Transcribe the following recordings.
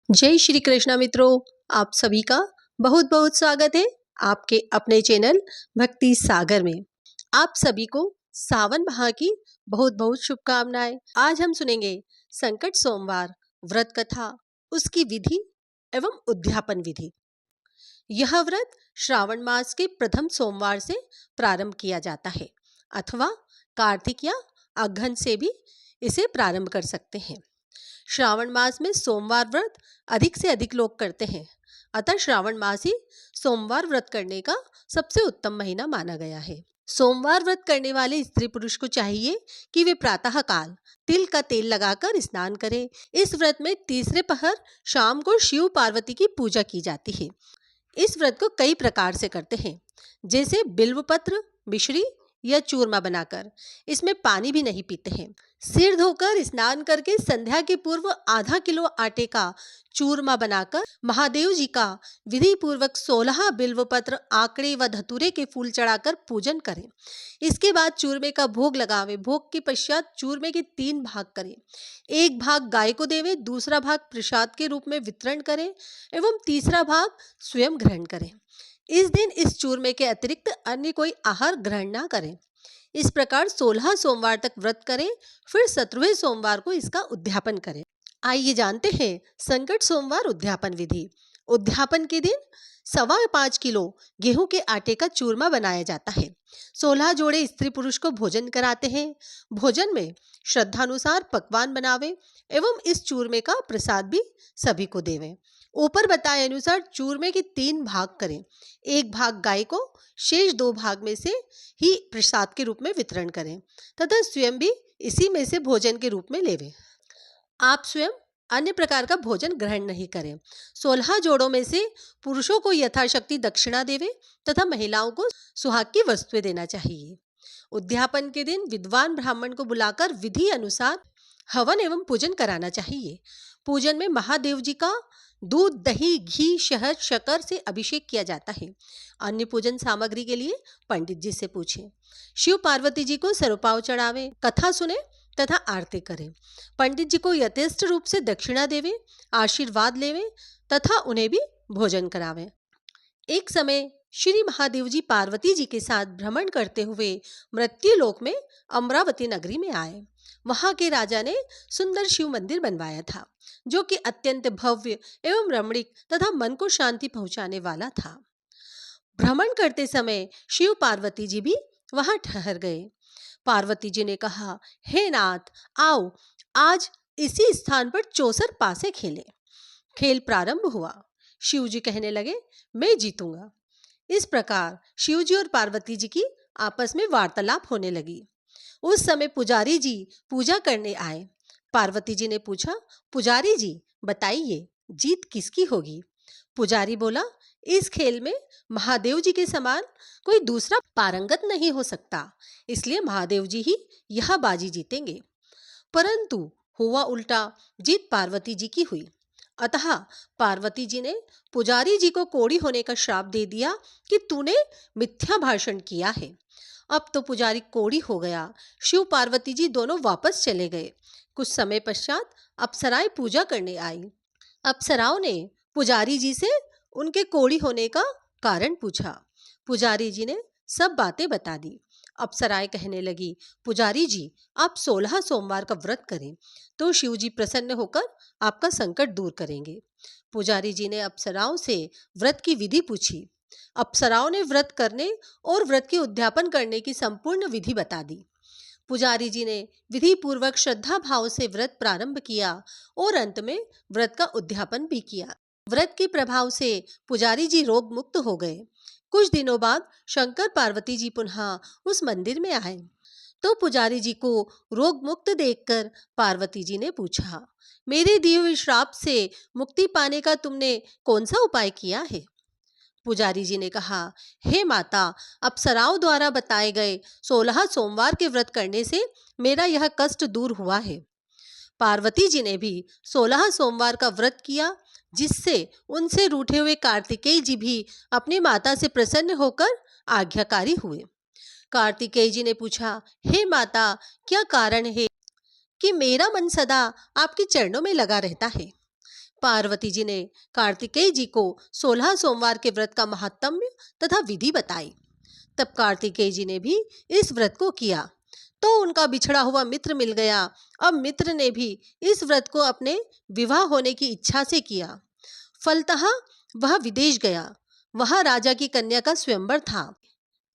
जय श्री कृष्णा मित्रों, आप सभी का बहुत बहुत स्वागत है आपके अपने चैनल भक्ति सागर में। आप सभी को सावन माह की बहुत बहुत शुभकामनाएं। आज हम सुनेंगे संकट सोमवार व्रत कथा, उसकी विधि एवं उद्यापन विधि। यह व्रत श्रावण मास के प्रथम सोमवार से प्रारंभ किया जाता है अथवा कार्तिक या अघन से भी इसे प्रारंभ कर सकते हैं। श्रावण मास में सोमवार व्रत अधिक से अधिक लोग करते हैं, अतः श्रावण मास ही सोमवार व्रत करने का सबसे उत्तम महीना माना गया है। सोमवार व्रत करने वाले स्त्री पुरुष को चाहिए कि वे प्रातः काल तिल का तेल लगाकर स्नान करें। इस व्रत में तीसरे पहर शाम को शिव पार्वती की पूजा की जाती है। इस व्रत को कई प्रकार से करते हैं, जैसे बिल्वपत्र, मिश्री या चूरमा बनाकर। इसमें पानी भी नहीं पीते हैं। सिर धोकर स्नान करके संध्या के पूर्व आधा किलो आटे का चूरमा बनाकर महादेव जी का विधि पूर्वक 16 बिल्वपत्र, आंकड़े व धतूरे के फूल चढ़ाकर पूजन करें। इसके बाद चूरमे का भोग लगावें। भोग के पश्चात चूरमे के 3 भाग करें। एक भाग गाय को देवें, दूसरा भाग प्रसाद के रूप में वितरण करें एवं तीसरा भाग स्वयं ग्रहण करें। इस दिन इस चूरमे के अतिरिक्त अन्य कोई आहार ग्रहण ना करें। इस प्रकार 16 सोमवार तक व्रत करें, फिर 17वें सोमवार को इसका उद्यापन करें। आइए जानते हैं संकट सोमवार उद्यापन विधि। उद्यापन के दिन 5.25 किलो गेहूं के आटे का चूरमा बनाया जाता है। 16 जोड़े स्त्री पुरुष को भोजन कराते हैं। भोजन में श्रद्धानुसार पकवान बनावें एवं इस चूरमे का प्रसाद भी सभी को देवें। ऊपर बताए अनुसार चूरमे के 3 भाग करें। एक भाग गाय को, शेष 2 भाग में से ही प्रसाद के रूप में वितरण करें तथा स्वयं भी इसी में से भोजन के रूप में लेवें। आप स्वयं अन्य प्रकार का भोजन ग्रहण नहीं करें। 16 जोड़ों में से पुरुषों को यथाशक्ति दक्षिणा देवें तथा महिलाओं को सुहाग की वस्तुएं देना चाहिए। उद्यापन के दिन विद्वान ब्राह्मण को बुलाकर विधि अनुसार हवन एवं पूजन कराना चाहिए। पूजन में महादेव जी का दूध, दही, घी, शहद, शक्कर से अभिषेक किया जाता है। अन्य पूजन सामग्री के लिए पंडित जी से पूछें। शिव पार्वती जी को सरोपाव चढ़ावें, कथा सुने तथा आरती करें। पंडित जी को यथेष्ट रूप से दक्षिणा देवें, आशीर्वाद लेवें तथा उन्हें भी भोजन करावें। एक समय श्री महादेव जी पार्वती जी के साथ भ्रमण करते हुए मृत्युलोक में अमरावती नगरी में आए। वहां के राजा ने सुंदर शिव मंदिर बनवाया था, जो कि अत्यंत भव्य एवं रमणीक तथा मन को शांति पहुंचाने वाला था। भ्रमण करते समय शिव पार्वती जी भी वहां ठहर गए। पार्वती जी ने कहा, हे नाथ, आओ आज इसी स्थान पर चौसर पासे खेलें। खेल प्रारंभ हुआ। शिव जी कहने लगे, मैं जीतूंगा। इस प्रकार शिव जी और पार्वती जी की आपस में वार्तालाप होने लगी। उस समय पुजारी जी पूजा करने आए। पार्वती जी ने पूछा, पुजारी जी बताइए, जीत किसकी होगी? पुजारी बोला, इस खेल में महादेव जी के समान कोई दूसरा पारंगत नहीं हो सकता, इसलिए महादेव जी ही यह बाजी जीतेंगे। परंतु हुआ उल्टा, जीत पार्वती जी की हुई। अतः पार्वती जी ने पुजारी जी को कोढ़ी होने का श्राप दे दिया कि तूने मिथ्या भाषण किया है। अब तो पुजारी कोढ़ी हो गया। शिव पार्वती जी दोनों वापस चले गए। कुछ समय पश्चात अप्सराएं पूजा करने आई। अप्सराओं ने पुजारी जी से उनके कोढ़ी होने का कारण पूछा। पुजारी जी ने सब बातें बता दी। अप्सराएं कहने लगी, पुजारी जी आप 16 सोमवार का व्रत करें तो शिव जी प्रसन्न होकर आपका संकट दूर करेंगे। पुजारी जी ने अप्सराओं से व्रत की विधि पूछी। अप्सराओं ने व्रत करने और व्रत के उद्यापन करने की संपूर्ण विधि बता दी। पुजारी जी ने विधि पूर्वक श्रद्धा भाव से व्रत प्रारंभ किया और अंत में व्रत का उद्यापन भी किया। व्रत के प्रभाव से पुजारी जी रोग मुक्त हो गए। कुछ दिनों बाद शंकर पार्वती जी पुनः उस मंदिर में आए तो पुजारी जी को रोग मुक्त देखकर पार्वती जी ने पूछा, मेरे दिए हुए श्राप से मुक्ति पाने का तुमने कौन सा उपाय किया है? पुजारी जी ने कहा, हे माता, अप्सराओं द्वारा बताए गए 16 सोमवार के व्रत करने से मेरा यह कष्ट दूर हुआ है। पार्वती जी ने भी 16 सोमवार का व्रत किया, जिससे उनसे रूठे हुए कार्तिकेय जी भी अपनी माता से प्रसन्न होकर आज्ञाकारी हुए। कार्तिकेय जी ने पूछा, हे माता, क्या कारण है कि मेरा मन सदा आपके चरणों में लगा रहता है? पार्वती जी ने कार्तिकेय जी को 16 सोमवार के व्रत का महात्म्य तथा विधि बताई। तब कार्तिकेय जी ने भी इस व्रत को किया तो उनका बिछड़ा हुआ मित्र मिल गया। अब मित्र ने भी इस व्रत को अपने विवाह होने की इच्छा से किया। फलतः वह विदेश गया। वहां राजा की कन्या का स्वयंवर था।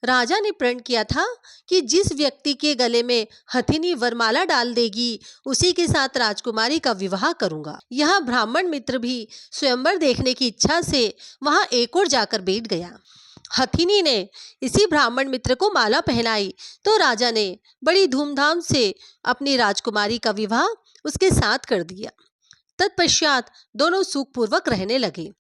राजा ने प्रण किया था कि जिस व्यक्ति के गले में हथिनी वरमाला डाल देगी उसी के साथ राजकुमारी का विवाह करूंगा। यहाँ ब्राह्मण मित्र भी स्वयंवर देखने की इच्छा से वहां एक और जाकर बैठ गया। हथिनी ने इसी ब्राह्मण मित्र को माला पहनाई तो राजा ने बड़ी धूमधाम से अपनी राजकुमारी का विवाह उसके साथ कर दिया। तत्पश्चात दोनों सुखपूर्वक रहने लगे।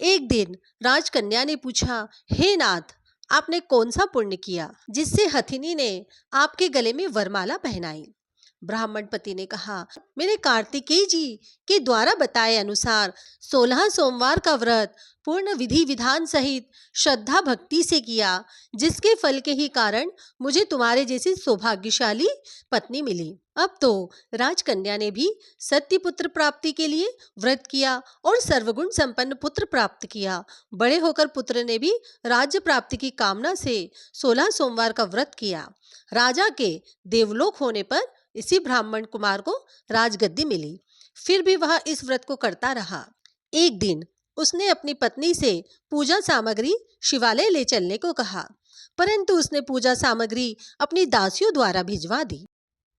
एक दिन राजकन्या ने पूछा, हे नाथ, आपने कौन सा पुण्य किया जिससे हथिनी ने आपके गले में वरमाला पहनाई? ब्राह्मण पति ने कहा, मैंने कार्तिकेय जी के द्वारा बताए अनुसार 16 सोमवार का व्रत पूर्ण विधि विधान सहित श्रद्धा भक्ति से किया, जिसके फल के ही कारण मुझे तुम्हारे जैसी सौभाग्यशाली पत्नी मिली। अब तो राजकन्या ने भी सत्य पुत्र प्राप्ति के लिए व्रत किया और सर्वगुण संपन्न पुत्र प्राप्त किया। बड़े होकर पुत्र ने भी राज्य प्राप्ति की कामना से 16 सोमवार का व्रत किया। राजा के देवलोक होने पर इसी ब्राह्मण कुमार को राजगद्दी मिली। फिर भी वह इस व्रत को करता रहा। एक दिन उसने अपनी पत्नी से पूजा सामग्री शिवालय ले चलने को कहा, परंतु उसने पूजा सामग्री अपनी दासियों द्वारा भिजवा दी।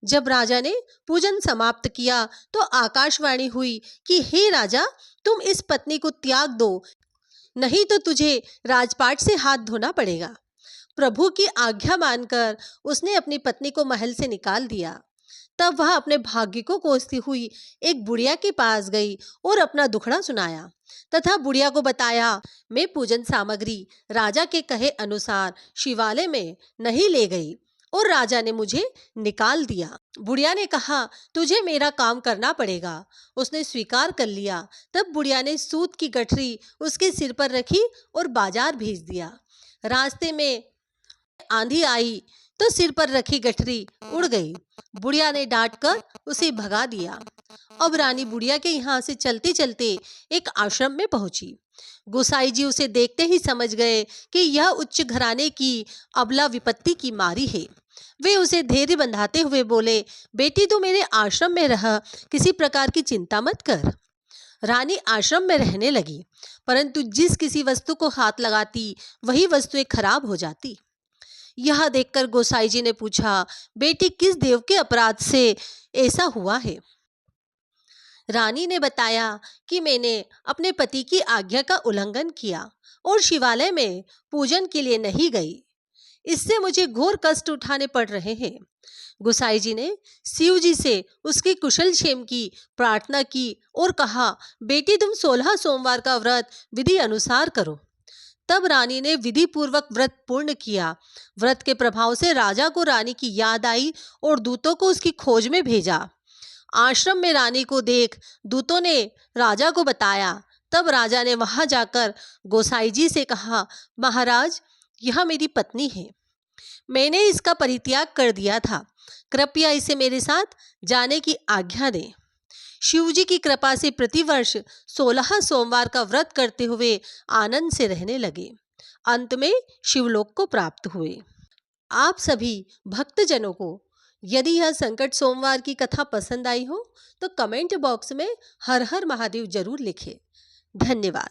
जब राजा ने पूजन समाप्त किया तो आकाशवाणी हुई कि हे राजा, तुम इस पत्नी को त्याग दो, नहीं तो तुझे राजपाट से हाथ धोना पड़ेगा। प्रभु की आज्ञा मानकर उसने अपनी पत्नी को महल से निकाल दिया। तब वह अपने भाग्य को कोसती हुई एक बुढ़िया के पास गई और अपना दुखड़ा सुनाया तथा बुढ़िया को बताया, मैं पूजन सामग्री राजा के कहे अनुसार शिवालय में नहीं ले गई और राजा ने मुझे निकाल दिया। बुढ़िया ने कहा, तुझे मेरा काम करना पड़ेगा। उसने स्वीकार कर लिया। तब बुढ़िया ने सूत की गठरी उसके सिर पर रखी और बाजार भेज दिया। रास्ते में आंधी आई तो सिर पर रखी गठरी उड़ गई। बुढ़िया ने डांटकर उसे भगा दिया। अब रानी बुढ़िया के यहाँ से चलते चलते एक आश्रम में पहुंची। गोसाई जी उसे देखते ही समझ गए कि यह उच्च घराने की अबला विपत्ति की मारी है। वे उसे धैर्य बंधाते हुए बोले, बेटी तू मेरे आश्रम में रह, किसी प्रकार की चिंता मत कर। रानी आश्रम में रहने लगी, परंतु जिस किसी वस्तु को हाथ लगाती वही वस्तुएं खराब हो जाती। यह देखकर गोसाई जी ने पूछा, बेटी किस देव के अपराध से ऐसा हुआ है? रानी ने बताया कि मैंने अपने पति की आज्ञा का उल्लंघन किया और शिवालय में पूजन के लिए नहीं गई। इससे मुझे घोर कष्ट उठाने पड़ रहे हैं। गोसाई जी ने शिव जी से उसकी कुशल क्षेम की प्रार्थना की और कहा, बेटी तुम 16 सोमवार का व्रत विधि अनुसार करो। तब रानी ने विधि पूर्वक व्रत पूर्ण किया। व्रत के प्रभाव से राजा को रानी की याद आई और दूतों को उसकी खोज में भेजा। आश्रम में रानी को देख दूतों ने राजा को बताया। तब राजा ने वहां जाकर गोसाई जी से कहा, महाराज, यह मेरी पत्नी है, मैंने इसका परित्याग कर दिया था, कृपया इसे मेरे साथ जाने की आज्ञा दें। शिवजी की कृपा से प्रतिवर्ष 16 सोमवार का व्रत करते हुए आनंद से रहने लगे। अंत में शिवलोक को प्राप्त हुए। आप सभी भक्तजनों को यदि यह संकट सोमवार की कथा पसंद आई हो तो कमेंट बॉक्स में हर हर महादेव जरूर लिखें। धन्यवाद।